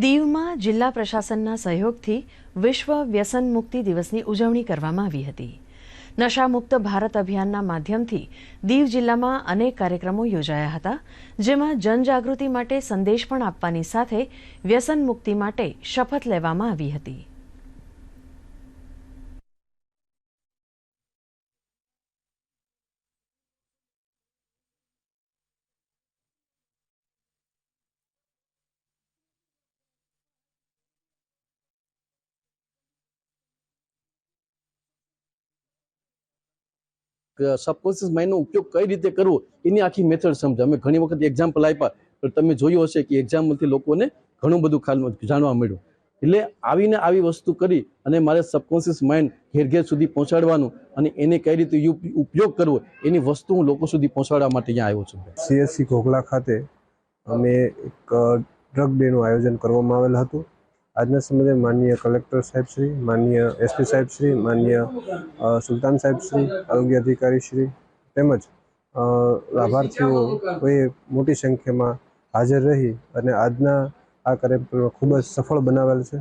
દીવમાં જિલ્લા પ્રશાસનના સહયોગથી વિશ્વ વ્યસન મુક્તિ દિવસની ઉજવણી કરવામાં આવી હતી. નશામુક્ત ભારત અભિયાનના માધ્યમથી દીવ જિલ્લામાં અનેક કાર્યક્રમો યોજાયા હતા, જેમાં જનજાગૃતિ માટે સંદેશ પણ આપવાની સાથે વ્યસન મુક્તિ માટે શપથ લેવામાં આવી હતી. સબકોન્શિયસ માઇન્ડનો ઉપયોગ કઈ રીતે કરવો એની આખી મેથડ સમજ. અમે ઘણી વખત એક્ઝામ્પલ આપ્યા, પણ તમે જોયું હશે કે એક્ઝામ્પલથી લોકોને ઘણું બધું જાણવા મળ્યું. એટલે આવીને આવી વસ્તુ કરી અને મારે સબકોન્શિયસ માઇન્ડ ઘેર ઘેર સુધી પહોંચાડવાનું અને એને કઈ રીતે ઉપયોગ કરવો એની વસ્તુ હું લોકો સુધી પહોંચાડવા માટે અહીંયા આવ્યો છું. CSC ઘોઘલા ખાતે અમે એક ડ્રગ ડેનું આયોજન કરવામાં આવેલ હતું. આજના સમયે માનનીય કલેક્ટર સાહેબ શ્રી, માનનીય SP સાહેબ શ્રી, માનનીય સુલતાન સાહેબ શ્રી, આરોગ્ય અધિકારી શ્રી તેમજ લાભાર્થીઓએ મોટી સંખ્યામાં હાજર રહી અને આજના આ કાર્યક્રમ ખૂબ જ સફળ બનાવેલ છે.